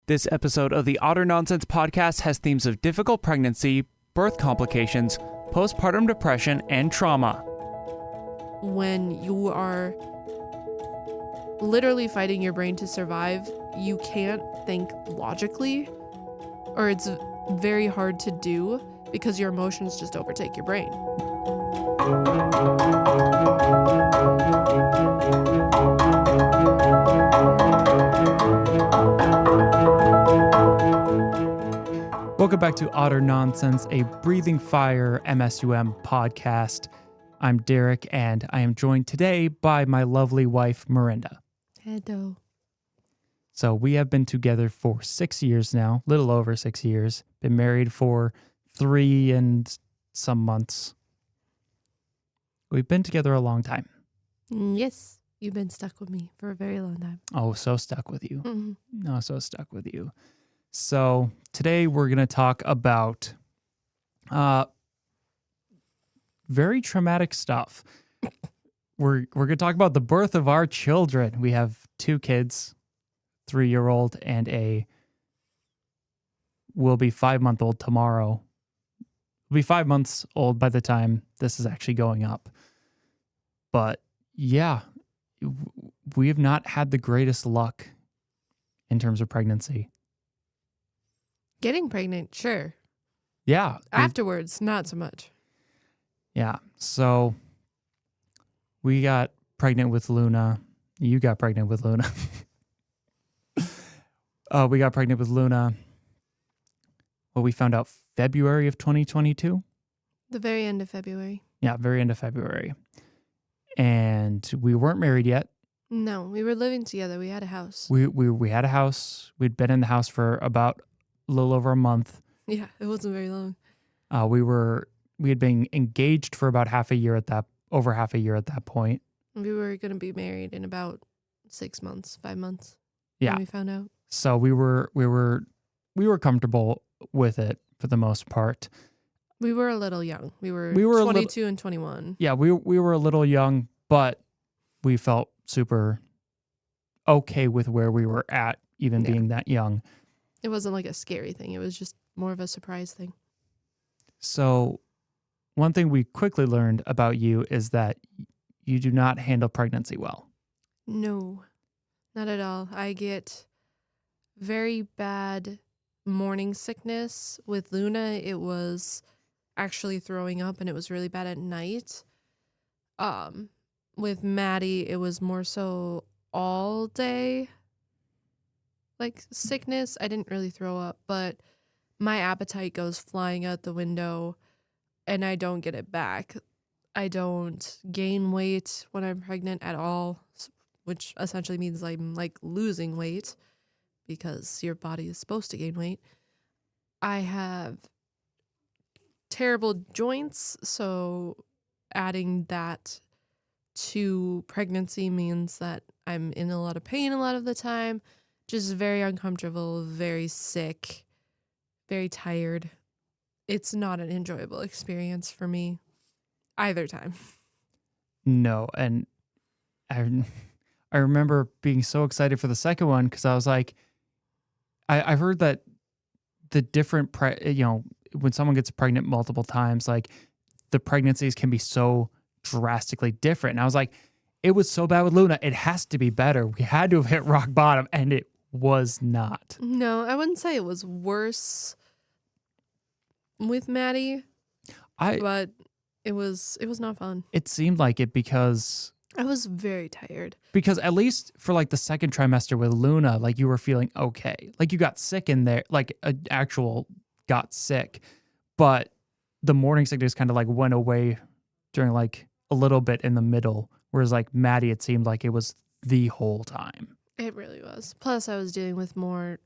This episode of the Otter Nonsense podcast has themes of difficult pregnancy, birth complications, postpartum depression, and trauma. When you are literally fighting your brain to survive, you can't think logically, or it's very hard to do because your emotions just overtake your brain. Welcome back to Otter Nonsense, a Breathing Fire MSUM podcast. I'm Derrick, and I am joined today by my lovely wife, Marinda. Hello. So we have been together for 6 years now, little over 6 years. Been married for 3 and some months. We've been together a long time. Yes, you've been stuck with me for a very long time. Oh, so stuck with you. Mm-hmm. Oh, so stuck with you. So today we're going to talk about very traumatic stuff. We're going to talk about the birth of our children. We have 2 kids, 3-year-old and will be 5-month-old tomorrow. Will be 5 months old by the time this is actually going up. But yeah, we have not had the greatest luck in terms of pregnancy. Getting pregnant, sure. Yeah. Afterwards, not so much. Yeah. So we got pregnant with Luna. You got pregnant with Luna. We got pregnant with Luna. Well, we found out February of 2022. The very end of February. Yeah, very end of February. And we weren't married yet. No, we were living together. We had a house. We had a house. We'd been in the house for about a little over a month. Yeah, it wasn't very long. We had been engaged for about over half a year at that point. We were going to be married in about 6 months, 5 months. Yeah. When we found out. So we were comfortable with it for the most part. We were a little young. We were 22 and 21. Yeah, we were a little young, but we felt super okay with where we were at, even being that young. It wasn't like a scary thing. It was just more of a surprise thing. So one thing we quickly learned about you is that you do not handle pregnancy well. No, not at all. I get very bad morning sickness. With Luna, it was actually throwing up, and it was really bad at night. With Maddie, it was more so all day, like sickness. I didn't really throw up, but my appetite goes flying out the window, and I don't get it back. I don't gain weight when I'm pregnant at all, which essentially means I'm like losing weight because your body is supposed to gain weight. I have terrible joints, so adding that to pregnancy means that I'm in a lot of pain a lot of the time, just very uncomfortable, very sick, very tired. It's not an enjoyable experience for me either time. No, and I remember being so excited for the second one because I was like, I've heard that the different, when someone gets pregnant multiple times, like the pregnancies can be so drastically different. And I was like, it was so bad with Luna. It has to be better. We had to have hit rock bottom, and it was not. No, I wouldn't say it was worse with Maddie, but it was not fun. It seemed like it because I was very tired. Because at least for like the second trimester with Luna, like you were feeling okay. Like you got sick in there, like got sick. But the morning sickness kind of like went away during like a little bit in the middle. Whereas like Maddie, it seemed like it was the whole time. It really was. Plus I was dealing with more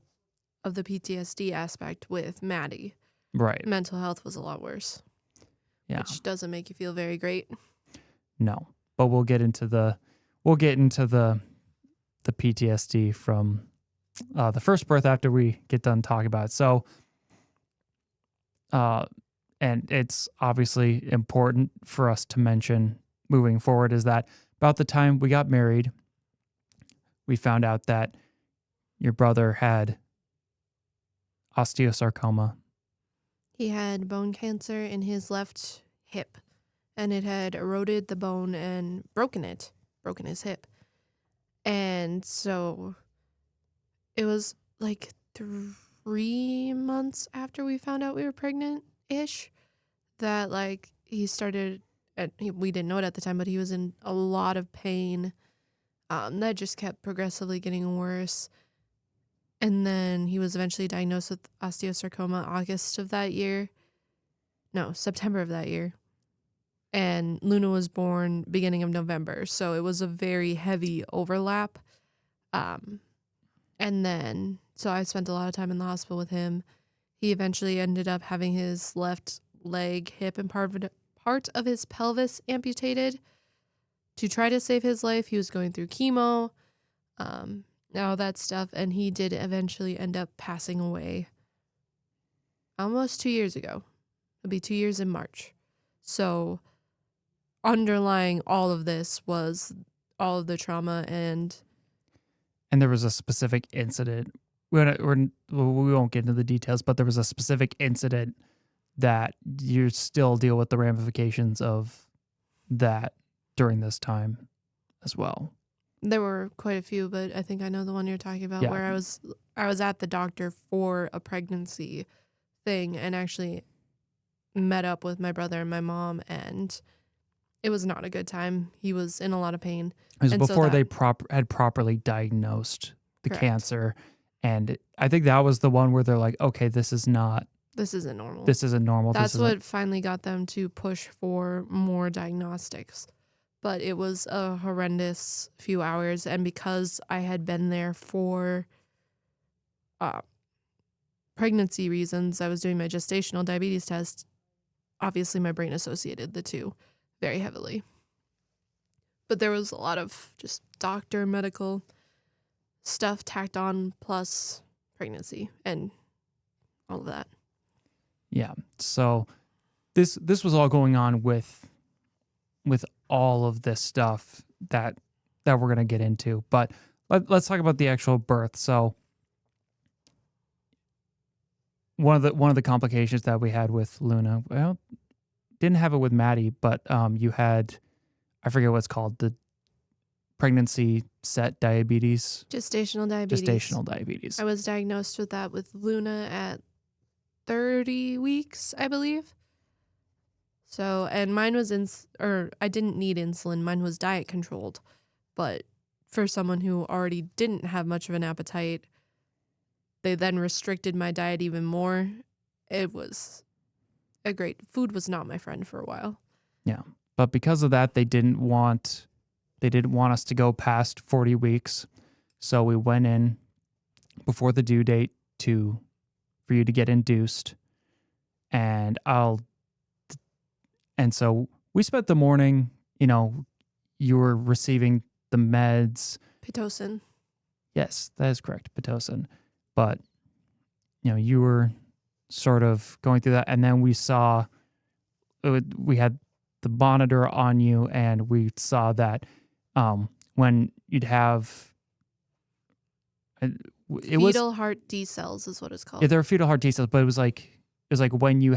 of the PTSD aspect with Maddie. Right. Mental health was a lot worse. Yeah. Which doesn't make you feel very great. No. But we'll get into the PTSD from the first birth after we get done talking about it. So, and it's obviously important for us to mention moving forward is that about the time we got married, we found out that your brother had osteosarcoma. He had bone cancer in his left hip, and it had eroded the bone and broken his hip. And so it was like 3 months after we found out we were pregnant-ish that like he started, we didn't know it at the time, but he was in a lot of pain. That just kept progressively getting worse. And then he was eventually diagnosed with osteosarcoma September of that year. And Luna was born beginning of November. So it was a very heavy overlap. And then, so I spent a lot of time in the hospital with him. He eventually ended up having his left leg, hip, and part of his pelvis amputated to try to save his life. He was going through chemo, all that stuff, and he did eventually end up passing away almost 2 years ago. It'll be 2 years in March. So underlying all of this was all of the trauma, and there was a specific incident. We won't get into the details, but there was a specific incident that you still deal with the ramifications of that during this time as well. there were quite a few, but I think I know the one you're talking about, Yeah. where I was at the doctor for a pregnancy thing and actually met up with my brother and my mom, and it was not a good time. He was in a lot of pain. It was And so before they that- had properly diagnosed the Correct. cancer. And I think that was the one where they're like, okay, this isn't normal. This isn't normal. This That's isn't. what finally got them to push for more diagnostics. But it was a horrendous few hours. And because I had been there for pregnancy reasons, I was doing my gestational diabetes test. Obviously, my brain associated the two very heavily. But there was a lot of just doctor, medical stuff tacked on, plus pregnancy and all of that. Yeah. So this was all going on with all of this stuff that we're going to get into. But let's talk about the actual birth. So one of the complications that we had with Luna, well, didn't have it with Maddie, but you had, I forget what it's called, the pregnancy set diabetes. Gestational diabetes. Gestational diabetes. I was diagnosed with that with Luna at 30 weeks, I believe. So, and mine was I didn't need insulin. Mine was diet controlled. But for someone who already didn't have much of an appetite, they then restricted my diet even more. It was food was not my friend for a while. Yeah. But because of that, they didn't want us to go past 40 weeks. So we went in before the due date for you to get induced. And so we spent the morning, you were receiving the meds. Pitocin. Yes, that is correct, Pitocin. But, you were sort of going through that. And then we had the monitor on you, and we saw that when you'd have Fetal heart D cells is what it's called. Yeah, there were fetal heart T cells, but it was like when you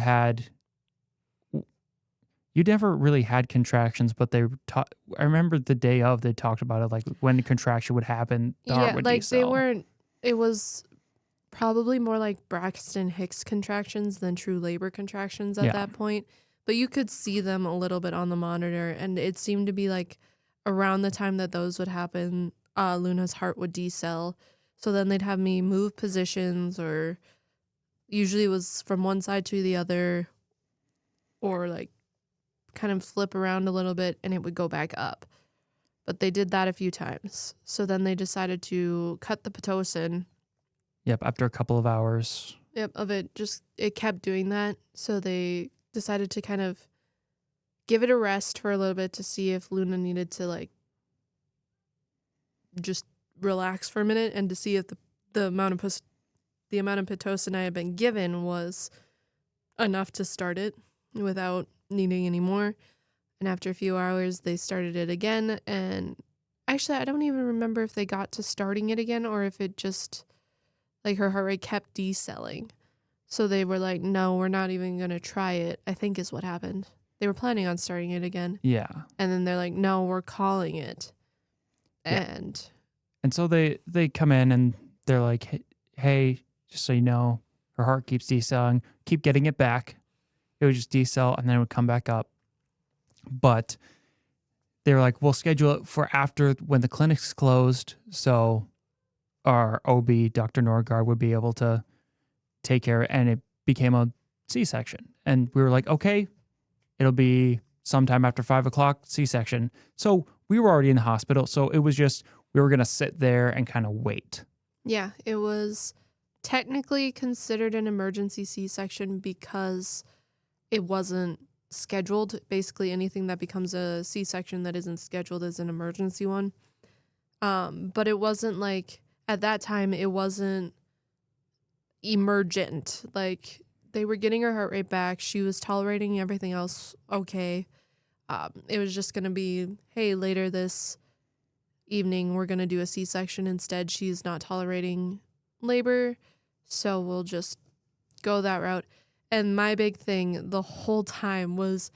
never really had contractions, but I remember the day of, they talked about it, like when the contraction would happen, the heart would decel. It was probably more like Braxton Hicks contractions than true labor contractions at that point. But you could see them a little bit on the monitor, and it seemed to be like around the time that those would happen, Luna's heart would decel. So then they'd have me move positions, or usually it was from one side to the other, or like kind of flip around a little bit and it would go back up. But they did that a few times. So then they decided to cut the Pitocin. Yep, after a couple of hours. Yep, it kept doing that. So they decided to kind of give it a rest for a little bit to see if Luna needed to like just relax for a minute, and to see if the amount of Pitocin I had been given was enough to start it without needing any more. And after a few hours, they started it again. And actually, I don't even remember if they got to starting it again or if it just, like, her heart rate kept decelling. So they were like, no, we're not even going to try it, I think is what happened. They were planning on starting it again. Yeah. And then they're like, no, we're calling it. Yeah. And so they come in and they're like, hey, just so you know, her heart keeps decelerating. Keep getting it back. It would just decel and then it would come back up. But they were like, we'll schedule it for after when the clinic's closed. So our OB, Dr. Norgard, would be able to take care of it. And it became a C-section. And we were like, okay, it'll be sometime after 5 o'clock, C-section. So we were already in the hospital. So it was just, we were going to sit there and kind of wait. Yeah, it was technically considered an emergency C-section because it wasn't scheduled. Basically, anything that becomes a C-section that isn't scheduled is an emergency one. But it wasn't like, at that time, it wasn't emergent. Like, they were getting her heart rate back. She was tolerating everything else okay. It was just going to be, hey, later this evening, we're going to do a C-section instead. She's not tolerating labor, so we'll just go that route. And my big thing the whole time was,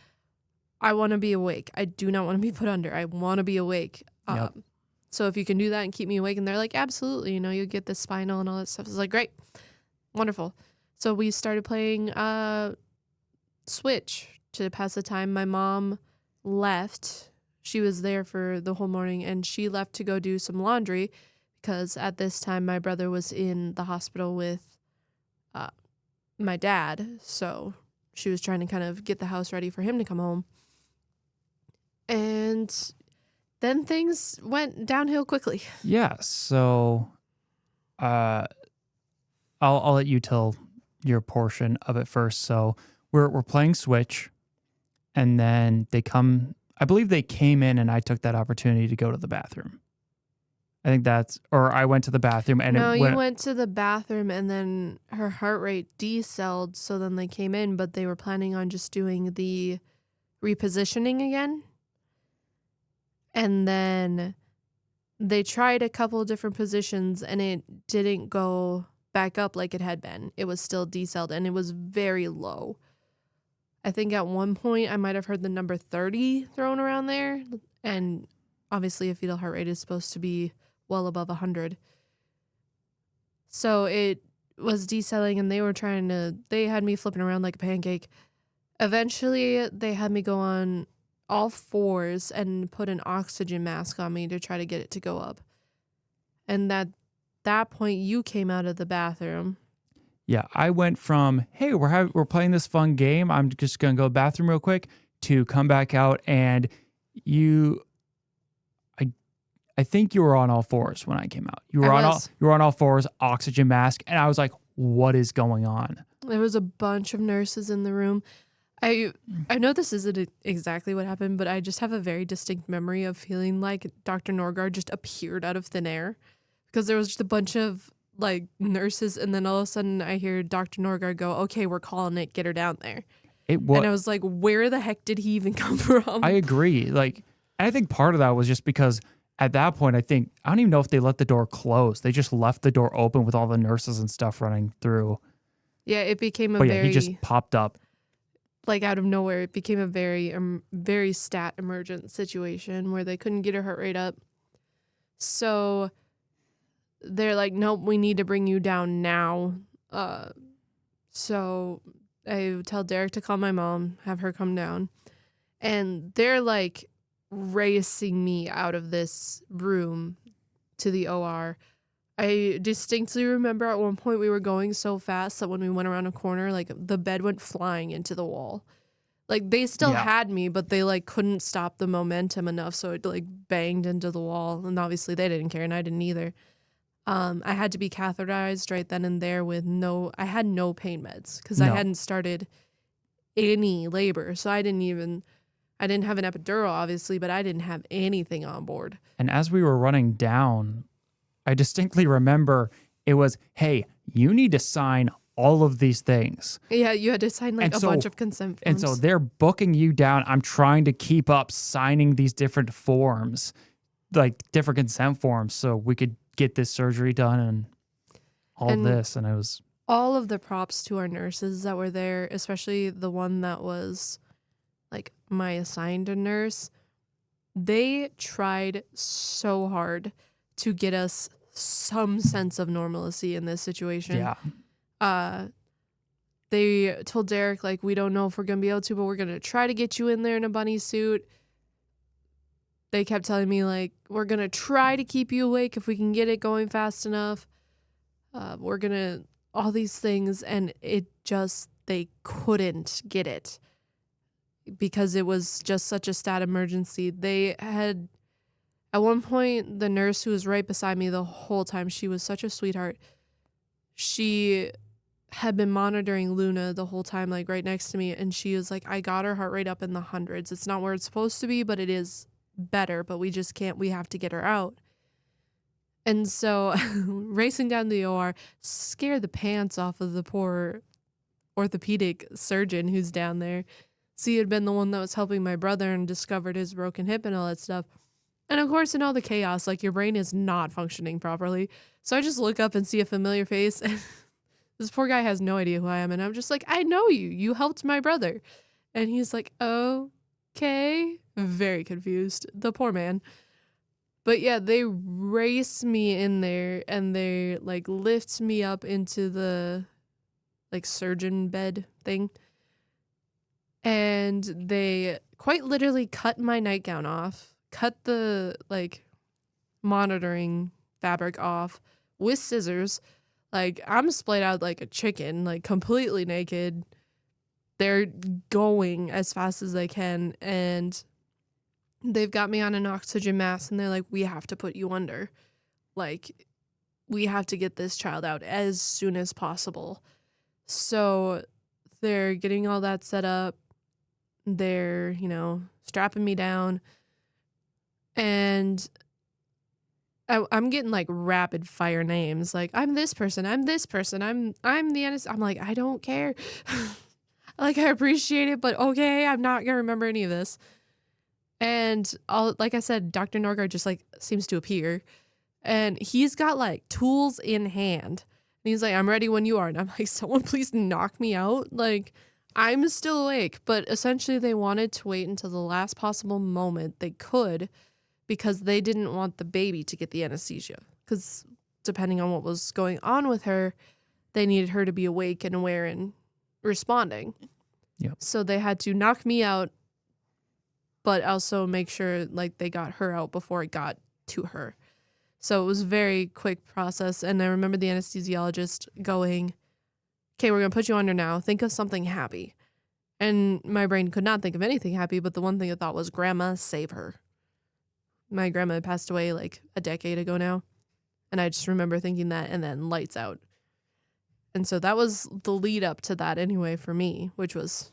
I want to be awake. I do not want to be put under. I want to be awake. Yep. So if you can do that and keep me awake, and they're like, absolutely, you get the spinal and all that stuff. It's like, great, wonderful. So we started playing Switch to pass the time. My mom left. She was there for the whole morning, and she left to go do some laundry because at this time my brother was in the hospital with my dad. So she was trying to kind of get the house ready for him to come home. And then things went downhill quickly. Yeah. So I'll let you tell your portion of it first. So we're playing Switch, and then they come. I believe they came in, and I took that opportunity to go to the bathroom. I think or I went to the bathroom, and no, you went to the bathroom, and then her heart rate decelled. So then they came in, but they were planning on just doing the repositioning again. And then they tried a couple of different positions, and it didn't go back up like it had been. It was still decelled, and it was very low. I think at one point I might have heard the number 30 thrown around there. And obviously a fetal heart rate is supposed to be well above 100. So it was decelling, and they had me flipping around like a pancake. Eventually they had me go on all fours and put an oxygen mask on me to try to get it to go up. And at that point you came out of the bathroom. Yeah, I went from, hey, we're playing this fun game, I'm just going to go to the bathroom real quick, to come back out, and I think you were on all fours when I came out. You were on all fours, oxygen mask, and I was like, what is going on? There was a bunch of nurses in the room. I know this isn't exactly what happened, but I just have a very distinct memory of feeling like Dr. Norgard just appeared out of thin air, because there was just a bunch of like nurses, and then all of a sudden I hear Dr. Norgard go, okay, we're calling it, get her down there. And I was like, where the heck did he even come from? I agree. Like, and I think part of that was just because at that point, I don't even know if they let the door close. They just left the door open with all the nurses and stuff running through. Yeah, it became he just popped up. Like out of nowhere, it became a very, very stat emergent situation where they couldn't get her heart rate up. So they're like, nope, we need to bring you down now. So I tell Derrick to call my mom, have her come down. And they're like racing me out of this room to the OR. I distinctly remember at one point we were going so fast that when we went around a corner, like the bed went flying into the wall. Like they still had me, but they like couldn't stop the momentum enough, so it like banged into the wall. And obviously they didn't care, and I didn't either. I had to be catheterized right then and there I had no pain meds because I hadn't started any labor. So I didn't have an epidural, obviously, but I didn't have anything on board. And as we were running down, I distinctly remember it was, hey, you need to sign all of these things. Yeah, you had to sign like a bunch of consent forms. And so they're booking you down. I'm trying to keep up signing these different forms, like different consent forms, so we could get this surgery done and all this. And it was all of the props to our nurses that were there, especially the one that was like my assigned nurse. They tried so hard to get us some sense of normalcy in this situation. Yeah. Uh, they told Derrick, like, we don't know if we're going to be able to, but we're going to try to get you in there in a bunny suit. They kept telling me, like, we're going to try to keep you awake if we can get it going fast enough. We're going to, all these things. And it just, they couldn't get it because it was just such a stat emergency. They had, at one point, the nurse who was right beside me the whole time, she was such a sweetheart. She had been monitoring Luna the whole time, like right next to me. And she was like, I got her heart rate up in the hundreds. It's not where it's supposed to be, but it is better, but we just can't, we have to get her out. And so racing down the OR scared the pants off of the poor orthopedic surgeon who's down there. So he had been the one that was helping my brother and discovered his broken hip and all that stuff. And of course, in all the chaos, like your brain is not functioning properly. So I just look up and see a familiar face, and this poor guy has no idea who I am. And I'm just like, I know you. You helped my brother. And he's like, okay. Very confused. The poor man. But yeah, they race me in there and they like lift me up into the like surgeon bed thing. And they quite literally cut my nightgown off, cut the like monitoring fabric off with scissors. Like I'm splayed out like a chicken, like completely naked. They're going as fast as they can, and they've got me on an oxygen mask, and they're like, we have to put you under. Like, we have to get this child out as soon as possible. So they're getting all that set up. They're, strapping me down. And I'm getting like rapid fire names. Like, I'm this person. I'm this person. I'm the anesthesia. I'm like, I don't care. Like, I appreciate it, but okay, I'm not going to remember any of this. And like I said, Dr. Norgard just like seems to appear, and he's got like tools in hand. And he's like, I'm ready when you are. And I'm like, someone please knock me out. Like, I'm still awake. But essentially they wanted to wait until the last possible moment they could, because they didn't want the baby to get the anesthesia. Because depending on what was going on with her, they needed her to be awake and aware and responding. Yep. So they had to knock me out, but also make sure like they got her out before it got to her. So it was a very quick process. And I remember the anesthesiologist going, okay, we're going to put you under now. Think of something happy. And my brain could not think of anything happy, but the one thing I thought was, grandma, save her. My grandma had passed away like a decade ago now. And I just remember thinking that, and then lights out. And so that was the lead up to that anyway for me, which was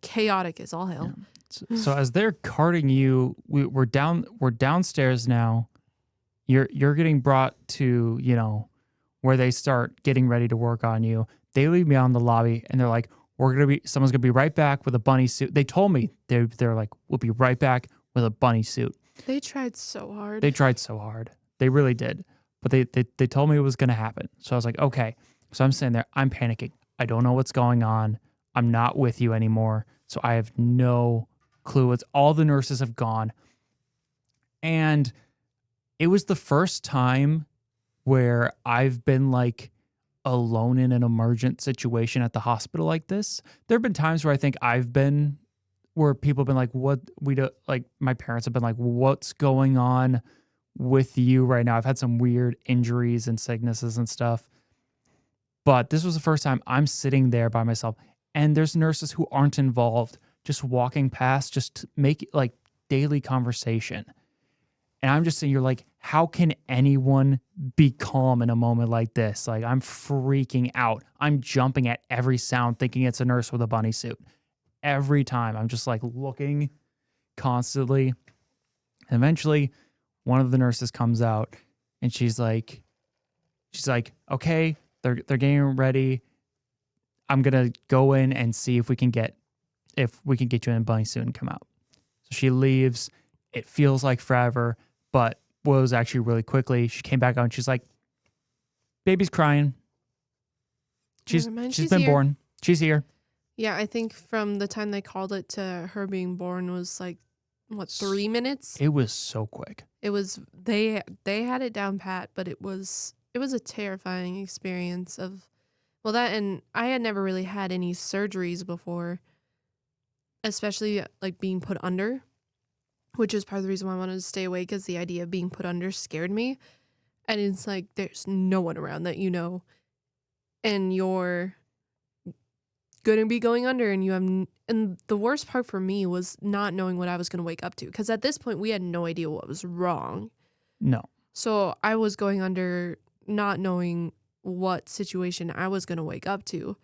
chaotic as all hell. Yeah. So as they're carting you, we're downstairs now. You're getting brought to, where they start getting ready to work on you. They leave me out in the lobby, and they're like, someone's gonna be right back with a bunny suit. They told me they're like, we'll be right back with a bunny suit. They tried so hard. They really did. But they told me it was gonna happen. So I was like, okay. So I'm sitting there, I'm panicking. I don't know what's going on. I'm not with you anymore. So I have no clue. All the nurses have gone. And it was the first time where I've been like alone in an emergent situation at the hospital like this. There have been times where I think where people have been like, my parents have been like, what's going on with you right now? I've had some weird injuries and sicknesses and stuff. But this was the first time I'm sitting there by myself, and there's nurses who aren't involved, just walking past, just to make like daily conversation. And I'm just saying, you're like, how can anyone be calm in a moment like this? Like, I'm freaking out. I'm jumping at every sound, thinking it's a nurse with a bunny suit. Every time I'm just like looking constantly. And eventually one of the nurses comes out, and she's like, okay, they're getting ready. I'm going to go in and see if we can get you in a bunny suit and come out. So she leaves. It feels like forever, but was actually really quickly. She came back out and she's like, baby's crying. She's Never mind, she's she's been here. born. She's here. Yeah, I think from the time they called it to her being born was like what, S- 3 minutes? It was so quick. It was they had it down pat, but it was a terrifying experience of well that and I had never really had any surgeries before, especially like being put under, which is part of the reason why I wanted to stay away because the idea of being put under scared me. And it's like there's no one around that you know, and you're gonna be going under, and you have. And the worst part for me was not knowing what I was gonna wake up to, because at this point we had no idea what was wrong. No. So I was going under, not knowing what situation I was gonna wake up to,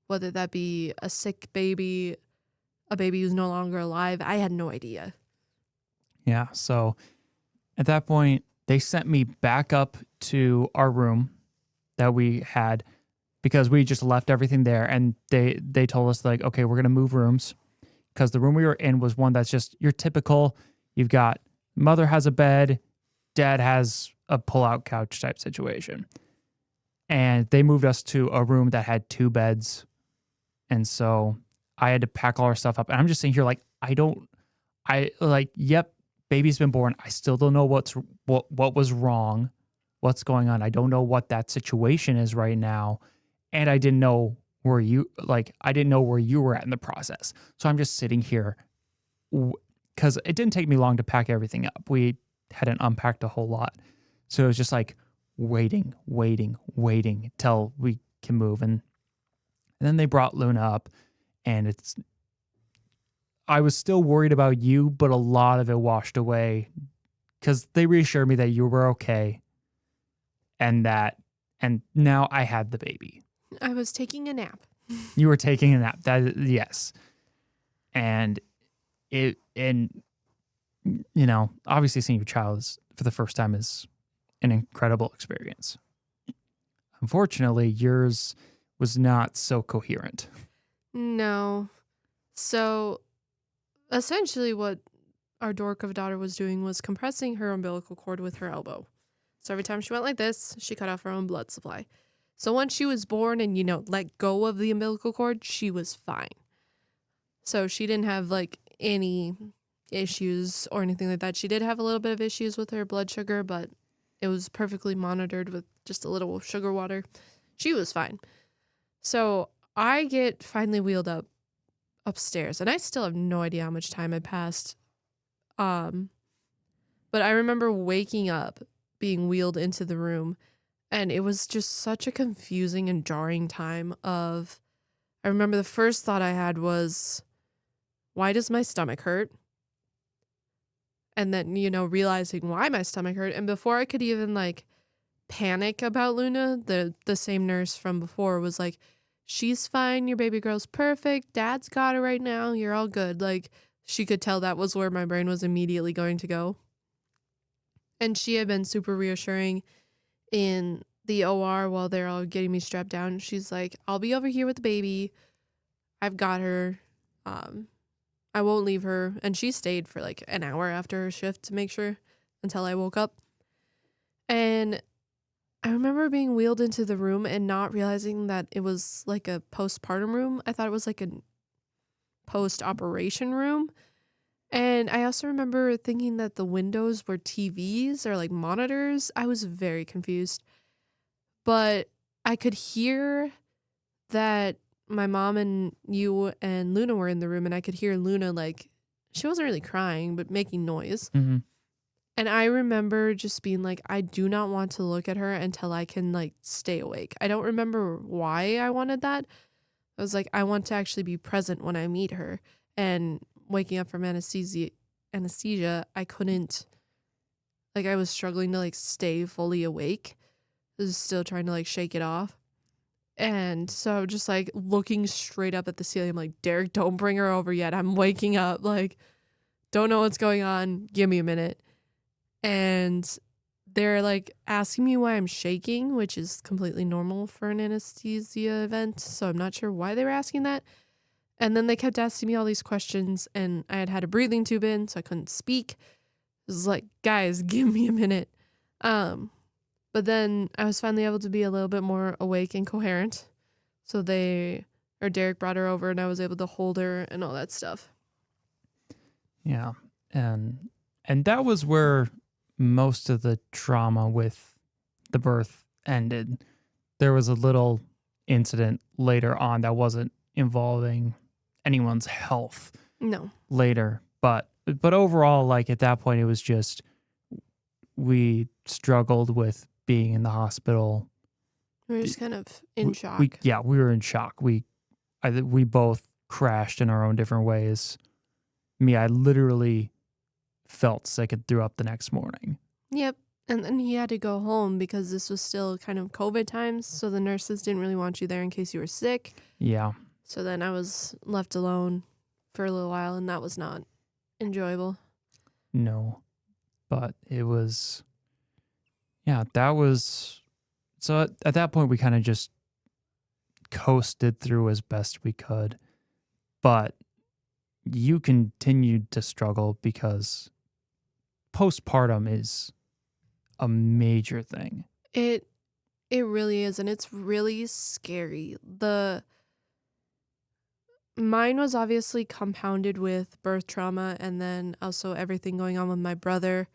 whether that be a sick baby, a baby who's no longer alive. I had no idea. Yeah. So at that point, they sent me back up to our room that we had because we just left everything there, and they told us like, okay, we're gonna move rooms because the room we were in was one that's just your typical. You've got mother has a bed, dad has a pull-out couch type situation, and they moved us to a room that had 2 beds, and so I had to pack all our stuff up, and I'm just sitting here like yep, baby's been born. I still don't know what was wrong, what's going on. I don't know what that situation is right now, and I didn't know I didn't know where you were at in the process. So I'm just sitting here because it didn't take me long to pack everything up. We hadn't unpacked a whole lot, so it was just like waiting till we can move, and then they brought Luna up, and I was still worried about you, but a lot of it washed away because they reassured me that you were okay and now I had the baby. I was taking a nap. You were taking a nap. Yes. And obviously seeing your child for the first time is an incredible experience. Unfortunately, yours was not so coherent. No. So essentially what our dork of a daughter was doing was compressing her umbilical cord with her elbow. So every time she went like this, she cut off her own blood supply. So once she was born and, let go of the umbilical cord, she was fine. So she didn't have like any issues or anything like that. She did have a little bit of issues with her blood sugar, but it was perfectly monitored with just a little sugar water. She was fine. So I get finally wheeled upstairs, and I still have no idea how much time had passed. But I remember waking up, being wheeled into the room, and it was just such a confusing and jarring time I remember the first thought I had was, why does my stomach hurt? And then, realizing why my stomach hurt. And before I could even panic about Luna, the same nurse from before was like, she's fine. Your baby girl's perfect. Dad's got her right now. You're all good. Like, she could tell that was where my brain was immediately going to go. And she had been super reassuring in the OR while they're all getting me strapped down. She's like, I'll be over here with the baby. I've got her. I won't leave her. And she stayed for an hour after her shift to make sure until I woke up. And I remember being wheeled into the room and not realizing that it was like a postpartum room. I thought it was like a post-operation room. And I also remember thinking that the windows were TVs or monitors. I was very confused. But I could hear that my mom and you and Luna were in the room, and I could hear Luna, she wasn't really crying, but making noise. Mm-hmm. And I remember just being like, I do not want to look at her until I can stay awake. I don't remember why I wanted that. I was like, I want to actually be present when I meet her. And waking up from anesthesia, I couldn't, I was struggling to stay fully awake. I was still trying to shake it off. And so just looking straight up at the ceiling, I'm like, Derrick, don't bring her over yet. I'm waking up. Don't know what's going on. Give me a minute. And they're asking me why I'm shaking, which is completely normal for an anesthesia event. So I'm not sure why they were asking that. And then they kept asking me all these questions, and I had a breathing tube in, so I couldn't speak. It was like, guys, give me a minute. But then I was finally able to be a little bit more awake and coherent. So Derrick brought her over and I was able to hold her and all that stuff. Yeah. And that was where most of the trauma with the birth ended. There was a little incident later on that wasn't involving anyone's health No. later, but overall, like at that point, it was just we struggled with being in the hospital. We were just kind of in shock. We were in shock. We both crashed in our own different ways. I literally felt sick and threw up the next morning. Yep. And then he had to go home because this was still kind of COVID times. So the nurses didn't really want you there in case you were sick. Yeah. So then I was left alone for a little while, and that was not enjoyable. No. But it was, that was, so at that point we kind of just coasted through as best we could. But you continued to struggle because postpartum is a major thing. It really is, and it's really scary. Mine was obviously compounded with birth trauma, and then also everything going on with my brother,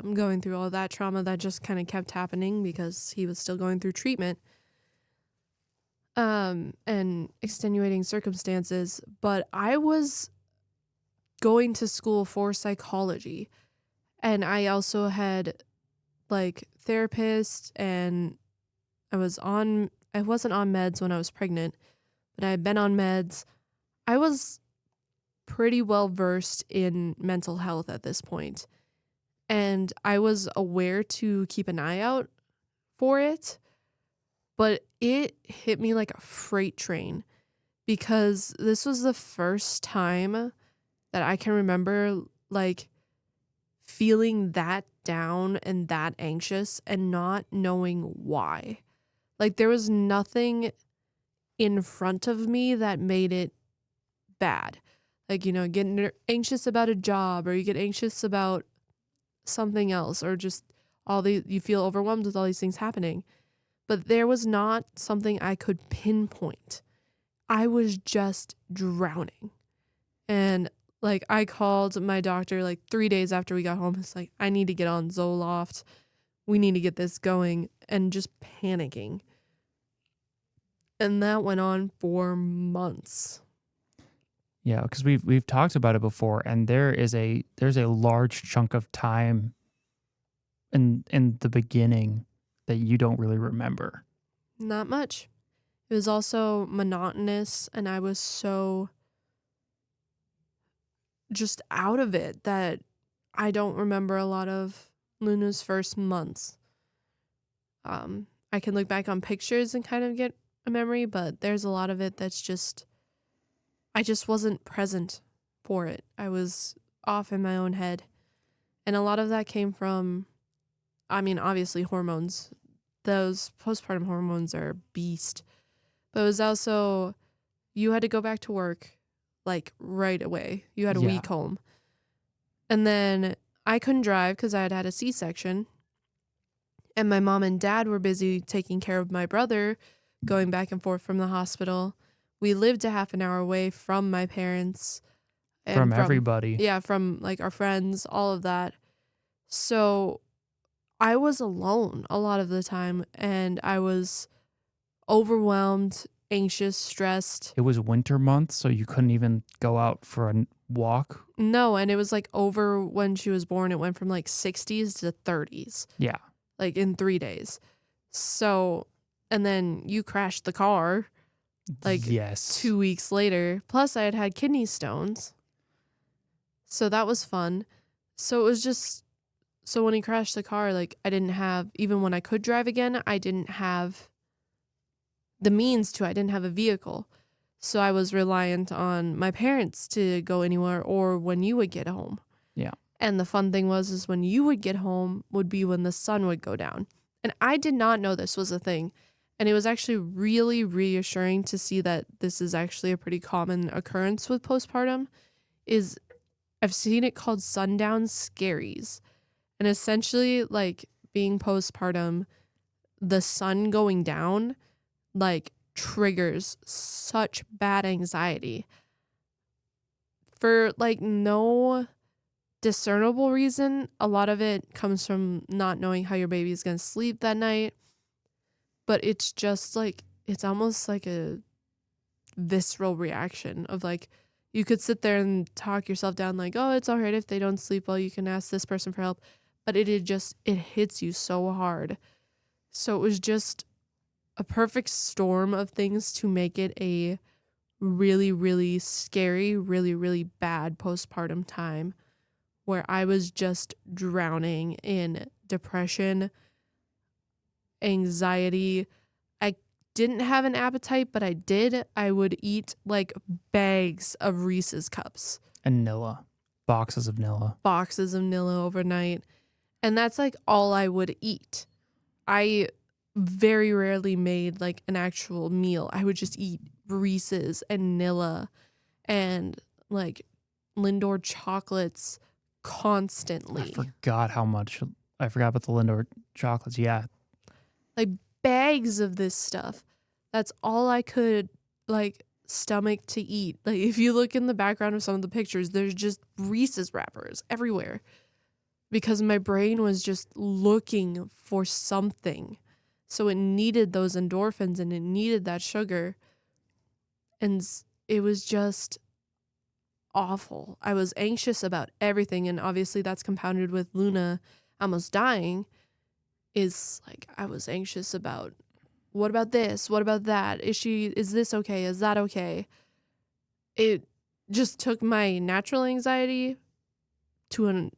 going through all that trauma that just kind of kept happening because he was still going through treatment, and extenuating circumstances. But I was going to school for psychology, and I also had like therapists, and I wasn't on meds when I was pregnant, but I had been on meds. I was pretty well versed in mental health at this point, and I was aware to keep an eye out for it, but it hit me like a freight train because this was the first time that I can remember like feeling that down and that anxious and not knowing why. Like there was nothing in front of me that made it bad. Like, getting anxious about a job, or you get anxious about something else, or just you feel overwhelmed with all these things happening. But there was not something I could pinpoint. I was just drowning. And like I called my doctor like 3 days after we got home. It's like, I need to get on Zoloft. We need to get this going, and just panicking. And that went on for months. Yeah, because we've talked about it before, and there's a large chunk of time in the beginning that you don't really remember. Not much. It was also monotonous, and I was so just out of it that I don't remember a lot of Luna's first months. I can look back on pictures and kind of get a memory, but there's a lot of it that's just, I just wasn't present for it. I was off in my own head. And a lot of that came from, obviously hormones. Those postpartum hormones are a beast. But it was also, you had to go back to work like right away. You had a week home. And then I couldn't drive because I had had a C-section. And my mom and dad were busy taking care of my brother, going back and forth from the hospital. We lived a half an hour away from my parents. And from everybody. Yeah, from like our friends, all of that. So I was alone a lot of the time, and I was overwhelmed, anxious, stressed. It was winter months, so you couldn't even go out for a walk. No, and it was like over when she was born, it went from like 60s to 30s. Yeah. Like in 3 days. So, and then you crashed the car like 2 weeks later. Plus I had had kidney stones. So that was fun. So it was just, so when he crashed the car, like I didn't have, even when I could drive again, I didn't have the means to, I didn't have a vehicle. So I was reliant on my parents to go anywhere, or when you would get home. Yeah. And the fun thing is when you would get home would be when the sun would go down. And I did not know this was a thing. And it was actually really reassuring to see that this is actually a pretty common occurrence with postpartum. Is I've seen it called sundown scaries. And essentially, like being postpartum, the sun going down, like triggers such bad anxiety for like no discernible reason. A lot of it comes from not knowing how your baby is going to sleep that night, but it's just like, it's almost like a visceral reaction of like, you could sit there and talk yourself down like, oh, it's all right if they don't sleep well, you can ask this person for help, but it hits you so hard. So it was just a perfect storm of things to make it a really, really scary, really, really bad postpartum time where I was just drowning in depression, anxiety. I didn't have an appetite, but I did. I would eat like bags of Reese's cups, And Nilla. Boxes of Nilla. boxes of Nilla overnight. And that's like all I would eat. I very rarely made like an actual meal. I would just eat Reese's and Nilla and like Lindor chocolates constantly. I forgot about the Lindor chocolates. Yeah. Like bags of this stuff. That's all I could like stomach to eat. Like if you look in the background of some of the pictures, there's just Reese's wrappers everywhere because my brain was just looking for something. So it needed those endorphins and it needed that sugar. And it was just awful. I was anxious about everything. And obviously that's compounded with Luna almost dying. Is like, I was anxious about, what about this? What about that? Is this okay? Is that okay? It just took my natural anxiety to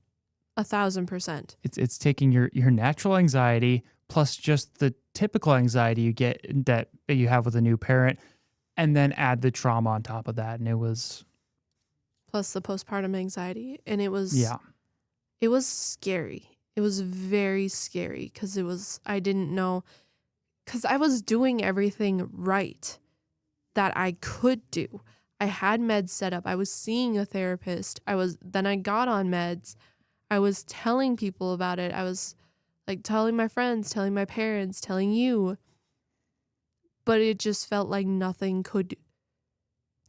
1,000%. It's taking your natural anxiety plus just the typical anxiety you get that you have with a new parent, and then add the trauma on top of that. And it was Plus the postpartum anxiety. And it was scary. It was very scary because I didn't know, because I was doing everything right that I could do. I had meds set up. I was seeing a therapist. Then I got on meds. I was telling people about it. I was like telling my friends, telling my parents, telling you. But it just felt like nothing could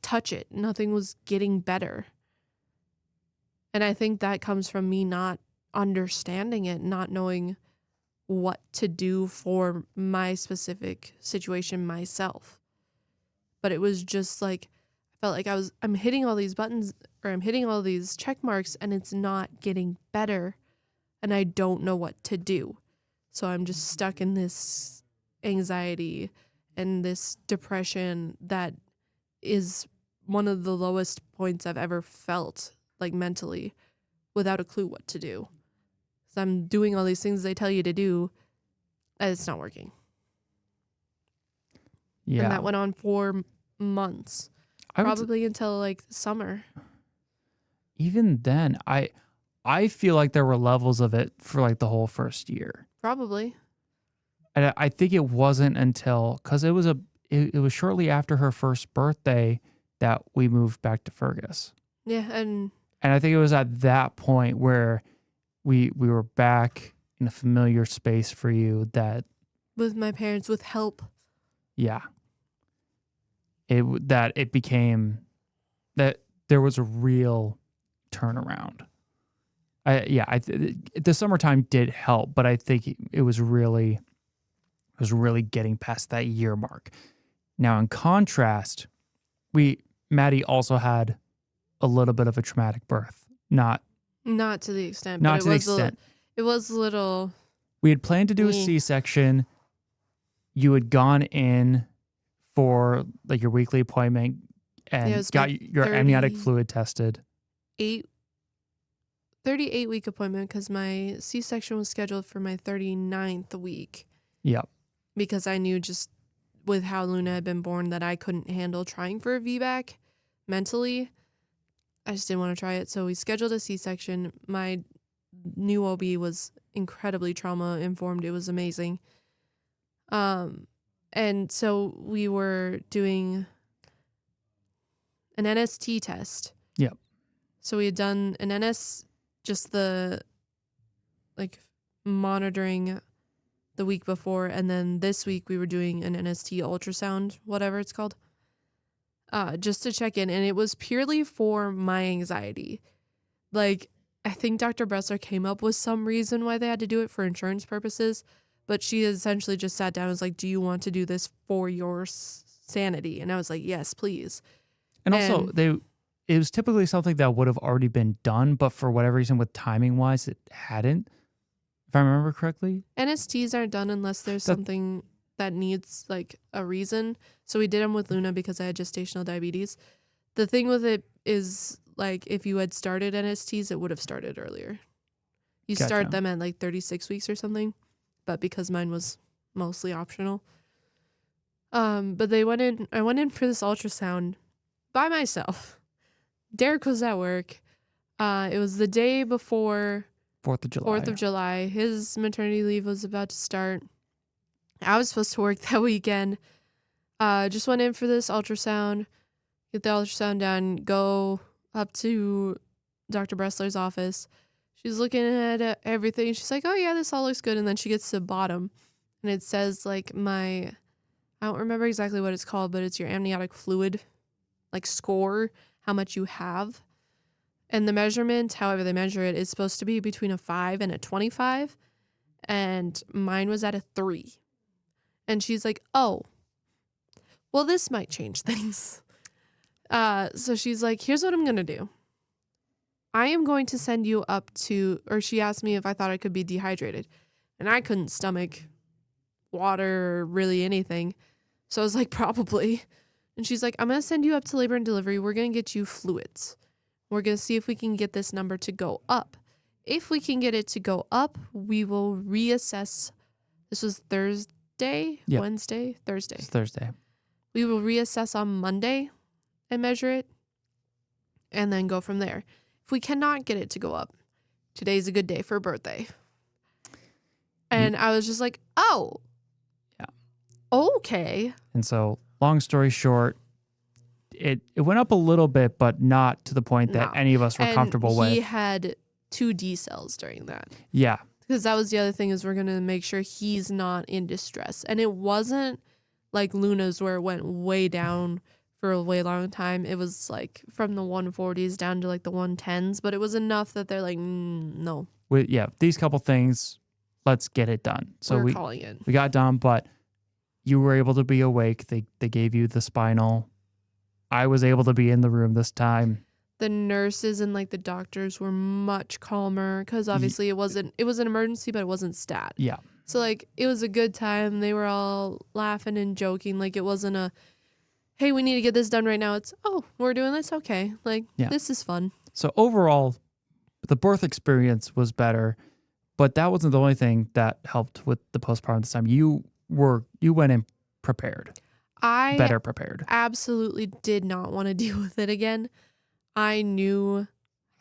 touch it. Nothing was getting better. And I think that comes from me not understanding it, not knowing what to do for my specific situation myself. But it was just like, I felt like I'm hitting all these buttons, or I'm hitting all these check marks, and it's not getting better. And I don't know what to do. So I'm just stuck in this anxiety and this depression that is one of the lowest points I've ever felt, like mentally, without a clue what to do. So I'm doing all these things they tell you to do, and it's not working. Yeah. And that went on for months, probably until like summer. Even then, I feel like there were levels of it for like the whole first year. Probably. And I think it wasn't until, because it was shortly after her first birthday that we moved back to Fergus. Yeah, and I think it was at that point where we were back in a familiar space for you that, with my parents, with help. yeah, it became that there was a real turnaround. The summertime did help, but I think it was really getting past that year mark. Now, in contrast, Maddie also had a little bit of a traumatic birth. Not to the extent. Not but to the extent. It was a little. We had planned to do a C-section. You had gone in for like your weekly appointment and got your amniotic fluid tested. 38-week appointment, because my C-section was scheduled for my 39th week. Yep. Because I knew, just with how Luna had been born, that I couldn't handle trying for a VBAC mentally. I just didn't want to try it. So we scheduled a C-section. My new OB was incredibly trauma informed. It was amazing. And so we were doing an NST test. Yep. So we had done an just the like monitoring the week before, and then this week we were doing an NST ultrasound, whatever it's called, just to check in, and it was purely for my anxiety. Like, I think Dr. Bressler came up with some reason why they had to do it for insurance purposes, but she essentially just sat down and was like, do you want to do this for your sanity? And I was like, yes, please. And also, it was typically something that would have already been done, but for whatever reason, with timing wise, it hadn't. If I remember correctly, NSTs aren't done unless there's something that needs like a reason. So we did them with Luna because I had gestational diabetes. The thing with it is, like, if you had started NSTs, it would have started earlier. You start them at like 36 weeks or something, but because mine was mostly optional. But I went in for this ultrasound by myself. Derrick was at work. It was the day before 4th of July. 4th of July. His maternity leave was about to start. I was supposed to work that weekend. Just went in for this ultrasound, get the ultrasound done, go up to Dr. Bressler's office. She's looking at everything. She's like, oh yeah, this all looks good. And then she gets to the bottom and it says like I don't remember exactly what it's called, but it's your amniotic fluid, like score, how much you have. And the measurement, however they measure it, is supposed to be between a 5 and a 25. And mine was at a 3. And she's like, oh, well, this might change things. So she's like, here's what I'm going to do. I am going to send you up to, or she asked me if I thought I could be dehydrated. And I couldn't stomach water or really anything. So I was like, probably. And she's like, I'm going to send you up to labor and delivery. We're going to get you fluids. We're going to see if we can get this number to go up. If we can get it to go up, we will reassess. This was Thursday, Yep. Wednesday, Thursday. It's Thursday. We will reassess on Monday and measure it and then go from there. If we cannot get it to go up, today's a good day for a birthday. And I was just like, oh, yeah, okay. And so, long story short, it went up a little bit, but not to the point that any of us were comfortable with. He had 2 D cells during that. Yeah. Because that was the other thing, is we're going to make sure he's not in distress. And it wasn't like Luna's where it went way down for a way long time. It was like from the 140s down to like the 110s, but it was enough that they're like, no. These couple things, let's get it done. So we're calling it. We got done, but you were able to be awake. They gave you the spinal. I was able to be in the room this time. The nurses and like the doctors were much calmer because obviously it was an emergency, but it wasn't stat. Yeah. So like it was a good time. They were all laughing and joking. Like it wasn't a, hey, we need to get this done right now. It's, oh, we're doing this? Okay. Like, this is fun. So overall, the birth experience was better, but that wasn't the only thing that helped with the postpartum this time. You went in prepared. Better prepared. Absolutely did not want to deal with it again. I knew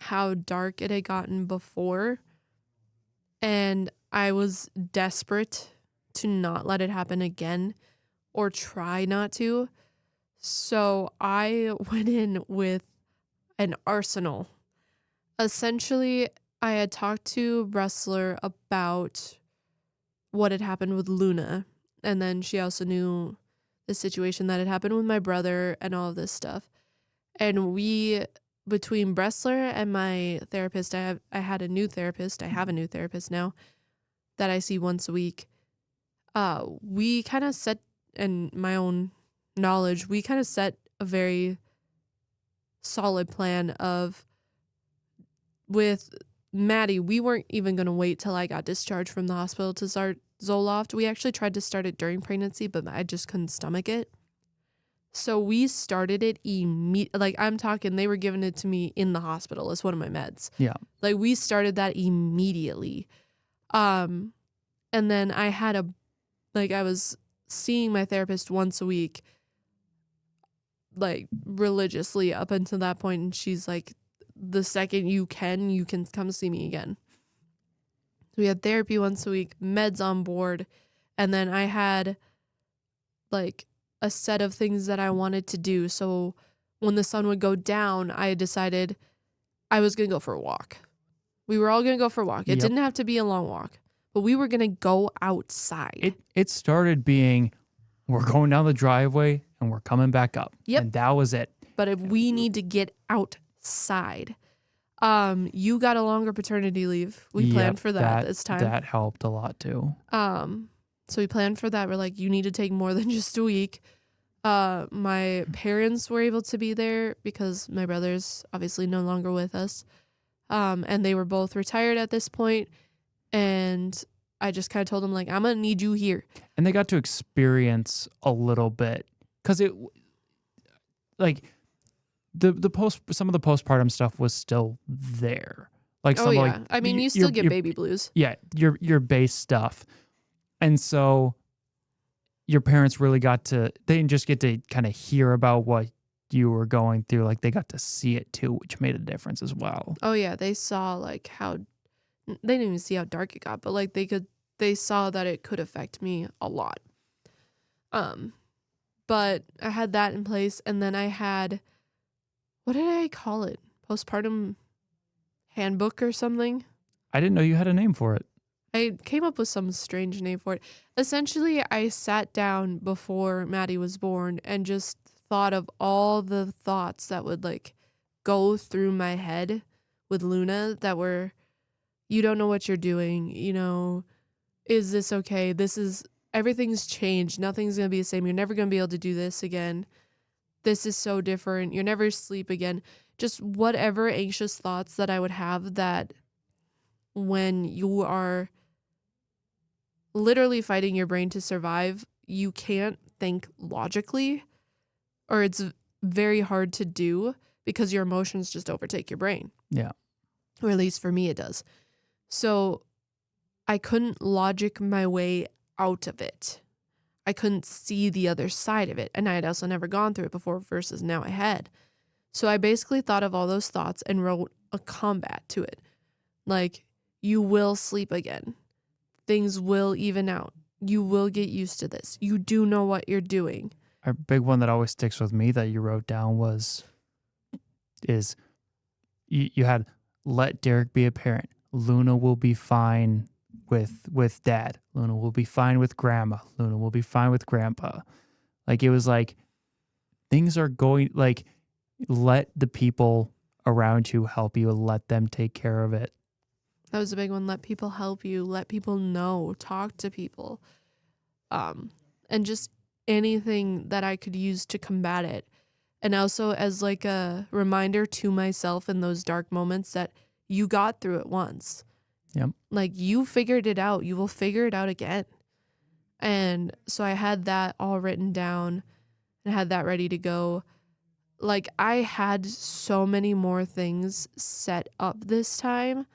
how dark it had gotten before, and I was desperate to not let it happen again or try not to. So I went in with an arsenal. Essentially, I had talked to Bressler about what had happened with Luna, and then she also knew the situation that had happened with my brother and all of this stuff. And between Bressler and my therapist, I had a new therapist. I have a new therapist now that I see once a week. We kind of set, in my own knowledge, we kind of set a very solid plan of, with Maddie, we weren't even going to wait till I got discharged from the hospital to start Zoloft. We actually tried to start it during pregnancy, but I just couldn't stomach it. So we started it immediately. Like, I'm talking, they were giving it to me in the hospital as one of my meds. Yeah. Like, we started that immediately. And then I was seeing my therapist once a week, like, religiously up until that point. And she's like, the second you can come see me again. So we had therapy once a week, meds on board. And then I had, like, a set of things that I wanted to do. So when the sun would go down, I decided I was going to go for a walk. We were all going to go for a walk. It didn't have to be a long walk, but we were going to go outside. It started being, we're going down the driveway and we're coming back up. Yep. And that was it. But if we need to get outside, you got a longer paternity leave. We planned for that this time. That helped a lot too. So we planned for that. We're like, you need to take more than just a week. My parents were able to be there because my brother's obviously no longer with us. And they were both retired at this point. And I just kind of told them, like, I'm going to need you here. And they got to experience a little bit. Because it, like, some of the postpartum stuff was still there. Like, oh, yeah. I mean, you still get baby blues. Yeah, your base stuff. And so your parents really they didn't just get to kind of hear about what you were going through. Like, they got to see it too, which made a difference as well. Oh, yeah. They saw, like, how, they didn't even see how dark it got, but, like, they saw that it could affect me a lot. But I had that in place, and then I had, what did I call it? Postpartum handbook or something? I didn't know you had a name for it. I came up with some strange name for it. Essentially, I sat down before Maddie was born and just thought of all the thoughts that would, like, go through my head with Luna that were, you don't know what you're doing, you know, is this okay? Everything's changed. Nothing's going to be the same. You're never going to be able to do this again. This is so different. You'll never sleep again. Just whatever anxious thoughts that I would have, that when you are literally fighting your brain to survive, you can't think logically, or it's very hard to do because your emotions just overtake your brain. Yeah. Or at least for me, it does. So I couldn't logic my way out of it. I couldn't see the other side of it. And I had also never gone through it before versus now I had. So I basically thought of all those thoughts and wrote a combat to it. Like, you will sleep again. Things will even out. You will get used to this. You do know what you're doing. A big one that always sticks with me that you wrote down is you had, let Derrick be a parent. Luna will be fine with dad. Luna will be fine with grandma. Luna will be fine with grandpa. Like, it was like, things are going, like, let the people around you help you. Let them take care of it. That was a big one. Let people help you. Let people know. Talk to people. And just anything that I could use to combat it. And also as, like, a reminder to myself in those dark moments that you got through it once. Yep. Like, you figured it out. You will figure it out again. And so I had that all written down and had that ready to go. Like, I had so many more things set up this time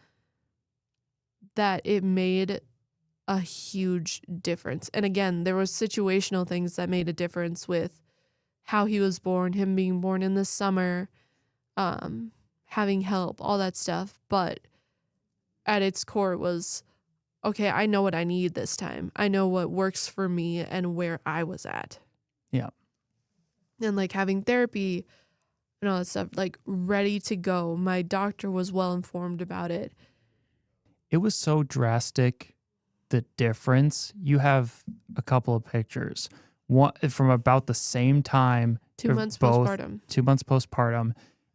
that it made a huge difference. And again, there was situational things that made a difference with how he was born, him being born in the summer, having help, all that stuff. But at its core, it was, okay, I know what I need this time. I know what works for me and where I was at. Yeah. And, like, having therapy and all that stuff, like, ready to go. My doctor was well informed about it. It was so drastic, the difference. You have a couple of pictures. One from about the same time. 2 months postpartum. 2 months postpartum.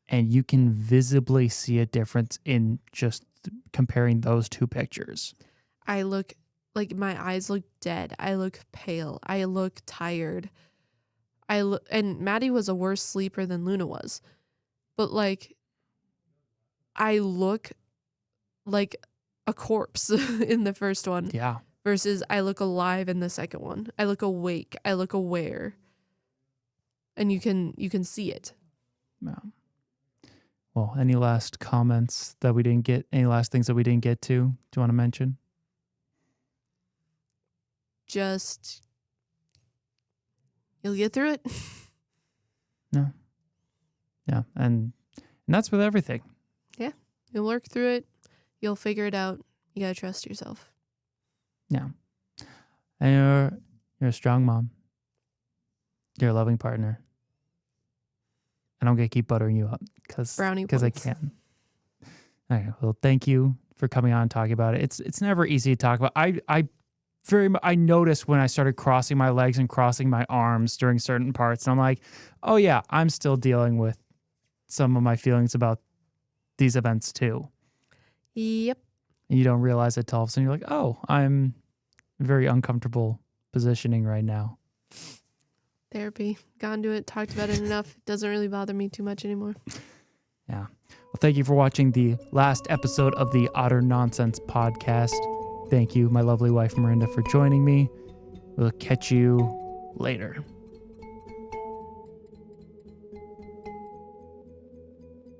And you can visibly see a difference in just comparing those two pictures. I look, like, my eyes look dead. I look pale. I look tired. And Maddie was a worse sleeper than Luna was. But, like, I look like a corpse in the first one. Yeah. Versus I look alive in the second one. I look awake. I look aware. And you can see it. Yeah. Well, any last comments that we didn't get? Any last things that we didn't get to? Do you want to mention? Just, you'll get through it. No. Yeah. And that's with everything. Yeah. You'll work through it. You'll figure it out. You got to trust yourself. Yeah. And you're a strong mom. You're a loving partner. And I'm going to keep buttering you up because I can. All right. Well, thank you for coming on and talking about it. It's never easy to talk about. I noticed when I started crossing my legs and crossing my arms during certain parts, and I'm like, oh yeah, I'm still dealing with some of my feelings about these events too. Yep. And you don't realize it till all of a sudden you're like, oh, I'm very uncomfortable positioning right now. Therapy. Gone to it. Talked about it enough. It doesn't really bother me too much anymore. Yeah. Well, thank you for watching the last episode of the Otter Nonsense podcast. Thank you, my lovely wife, Marinda, for joining me. We'll catch you later.